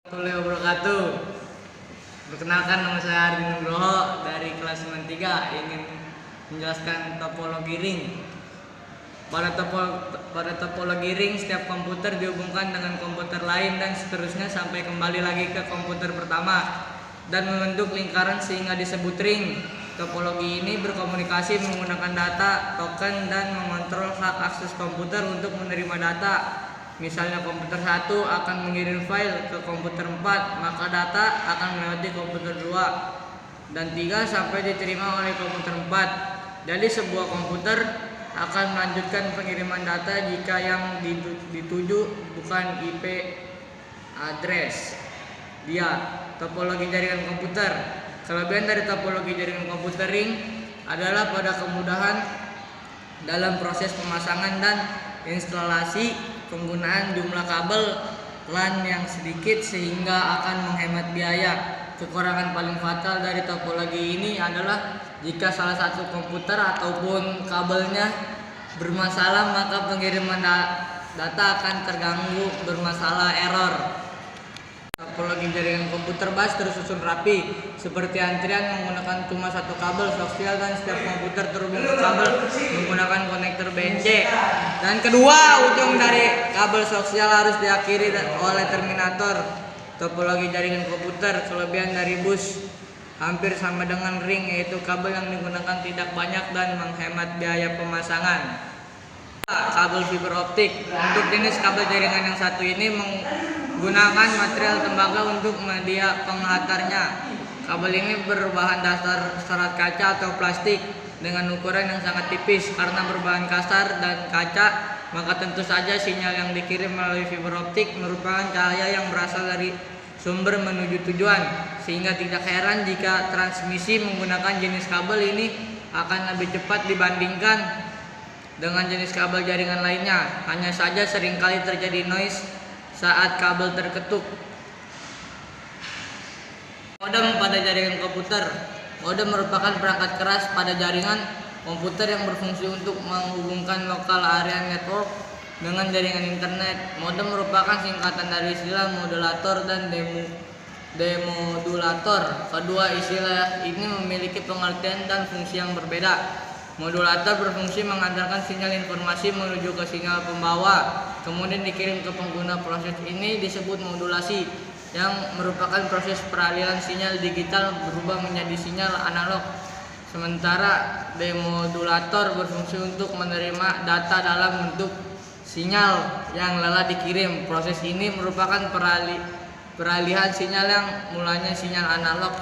Warahmatullahi wabarakatuh. Perkenalkan, nama saya Ardi Nugroho dari kelas 93, ingin menjelaskan topologi ring. Pada topologi ring, setiap komputer dihubungkan dengan komputer lain dan seterusnya sampai kembali lagi ke komputer pertama dan membentuk lingkaran sehingga disebut ring. Topologi ini berkomunikasi menggunakan data, token, dan mengontrol hak akses komputer untuk menerima data. Misalnya komputer 1 akan mengirim file ke komputer 4, maka data akan melewati komputer 2 dan 3 sampai diterima oleh komputer 4. Jadi sebuah komputer akan melanjutkan pengiriman data jika yang dituju bukan IP address dia. Topologi jaringan komputer. Kelebihan dari topologi jaringan komputer ring adalah pada kemudahan dalam proses pemasangan dan instalasi, penggunaan jumlah kabel LAN yang sedikit sehingga akan menghemat biaya. Kekurangan paling fatal dari topologi ini adalah jika salah satu komputer ataupun kabelnya bermasalah, maka pengiriman data akan terganggu, bermasalah, error. Topologi jaringan komputer bus tersusun rapi seperti antrian menggunakan cuma satu kabel koaksial dan setiap komputer terhubung ke kabel menggunakan konektor BNC. Dan kedua ujung dari kabel koaksial harus diakhiri oleh terminator. Topologi jaringan komputer. Kelebihan dari bus hampir sama dengan ring, yaitu kabel yang digunakan tidak banyak dan menghemat biaya pemasangan. Kabel fiber optik. Untuk jenis kabel jaringan yang satu ini menggunakan material tembaga untuk media penghantarnya. Kabel ini berbahan dasar serat kaca atau plastik dengan ukuran yang sangat tipis. Karena berbahan kasar dan kaca, maka tentu saja sinyal yang dikirim melalui fiber optik merupakan cahaya yang berasal dari sumber menuju tujuan, sehingga tidak heran jika transmisi menggunakan jenis kabel ini akan lebih cepat dibandingkan dengan jenis kabel jaringan lainnya. Hanya saja seringkali terjadi noise saat kabel terketuk. Modem pada jaringan komputer. Modem merupakan perangkat keras pada jaringan komputer yang berfungsi untuk menghubungkan lokal area network dengan jaringan internet. Modem merupakan singkatan dari istilah modulator dan demodulator. Kedua istilah ini memiliki pengertian dan fungsi yang berbeda. Modulator berfungsi mengantarkan sinyal informasi menuju ke sinyal pembawa, kemudian dikirim ke pengguna. Proses ini disebut modulasi, yang merupakan proses peralihan sinyal digital berubah menjadi sinyal analog. Sementara demodulator berfungsi untuk menerima data dalam bentuk sinyal yang lelah dikirim. Proses ini merupakan peralihan sinyal yang mulanya sinyal analog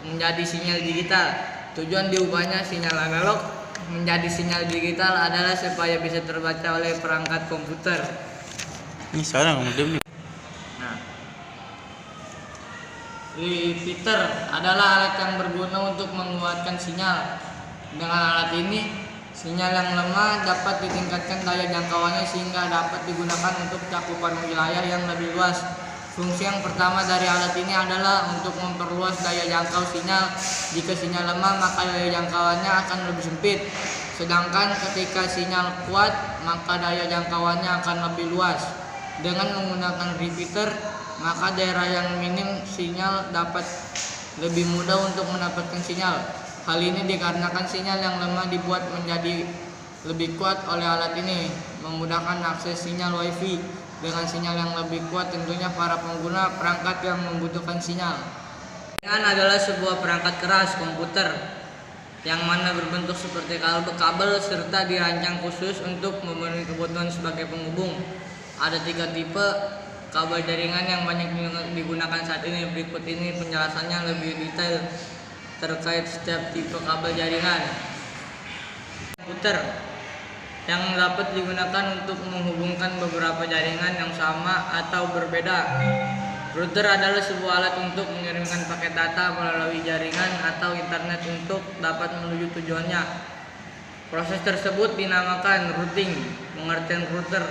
menjadi sinyal digital. Tujuan diubahnya sinyal analog menjadi sinyal digital adalah supaya bisa terbaca oleh perangkat komputer. Ini sekarang modem nih. Nah, repeater adalah alat yang berguna untuk menguatkan sinyal. Dengan alat ini, sinyal yang lemah dapat ditingkatkan daya jangkauannya sehingga dapat digunakan untuk cakupan wilayah yang lebih luas. Fungsi yang pertama dari alat ini adalah untuk memperluas daya jangkau sinyal. Jika sinyal lemah, maka daya jangkauannya akan lebih sempit. Sedangkan ketika sinyal kuat, maka daya jangkauannya akan lebih luas. Dengan menggunakan repeater, maka daerah yang minim sinyal dapat lebih mudah untuk mendapatkan sinyal. Hal ini dikarenakan sinyal yang lemah dibuat menjadi lebih kuat oleh alat ini, memudahkan akses sinyal WiFi. Dengan sinyal yang lebih kuat, tentunya para pengguna perangkat yang membutuhkan sinyal. Jaringan adalah sebuah perangkat keras komputer yang mana berbentuk seperti kabel serta dirancang khusus untuk memenuhi kebutuhan sebagai penghubung. Ada 3 tipe kabel jaringan yang banyak digunakan saat ini. Berikut ini penjelasannya lebih detail terkait setiap tipe kabel jaringan. Komputer yang dapat digunakan untuk menghubungkan beberapa jaringan yang sama atau berbeda. Router adalah sebuah alat untuk mengirimkan paket data melalui jaringan atau internet untuk dapat menuju tujuannya. Proses tersebut dinamakan routing. Pengertian router.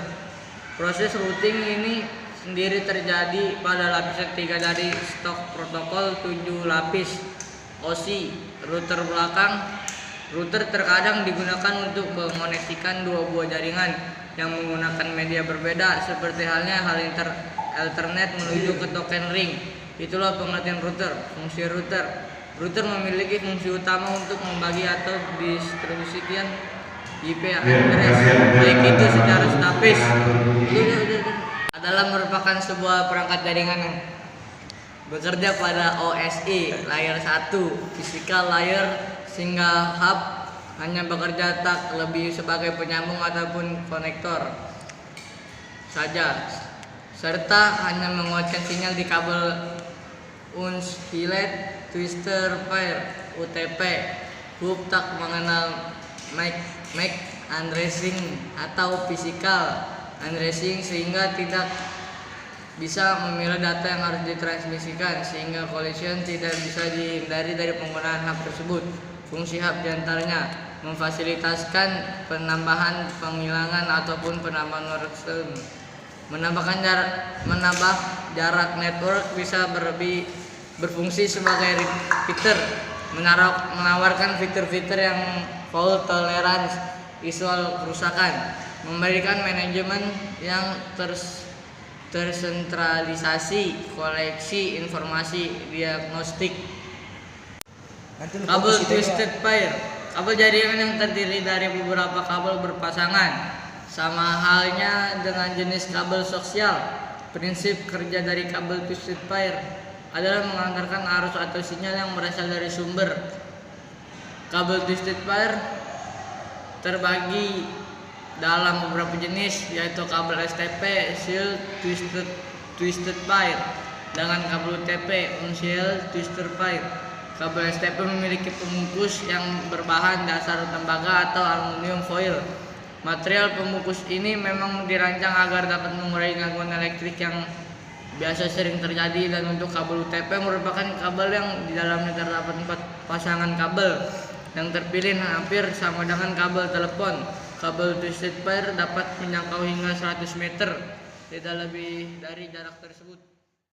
Proses routing ini sendiri terjadi pada lapis ketiga dari stok protokol 7 lapis OSI. Router belakang. Router terkadang digunakan untuk mengoneksikan 2 buah jaringan yang menggunakan media berbeda, seperti halnya hal Ethernet menuju ke token ring. Itulah pengertian router. Fungsi router. Router memiliki fungsi utama untuk membagi atau distribusikan IP address, baik itu secara statis adalah merupakan sebuah perangkat jaringan yang bekerja pada OSI layer 1 physical layer, sehingga hub hanya bekerja tak lebih sebagai penyambung ataupun konektor saja, serta hanya menguatkan sinyal di kabel Unscheduled Twisted Pair (UTP). Hub tak mengenal MAC addressing atau physical addressing, sehingga tidak bisa memilah data yang harus ditransmisikan, sehingga collision tidak bisa dihindari dari penggunaan hub tersebut. Fungsi hub diantaranya memfasilitaskan penambahan, penghilangan ataupun penambahan workstone, menambah jarak network, bisa berfungsi sebagai repeater, menawarkan fitur-fitur yang fault tolerance, visual kerusakan, memberikan manajemen yang tersentralisasi, koleksi informasi diagnostik. Kabel twisted pair, kabel jaringan yang terdiri dari beberapa kabel berpasangan, sama halnya dengan jenis kabel koaksial. Prinsip kerja dari kabel twisted pair adalah mengantarkan arus atau sinyal yang berasal dari sumber. Kabel twisted pair terbagi dalam beberapa jenis, yaitu kabel STP (Shield Twisted Pair) dengan kabel UTP (Unshielded Twisted Pair). Kabel STP memiliki pembungkus yang berbahan dasar tembaga atau aluminium foil. Material pembungkus ini memang dirancang agar dapat mengurangi gangguan elektrik yang biasa sering terjadi, dan untuk kabel UTP merupakan kabel yang di dalamnya terdapat 4 pasangan kabel yang terpilih hampir sama dengan kabel telepon. Kabel twisted pair dapat menjangkau hingga 100 meter, tidak lebih dari jarak tersebut.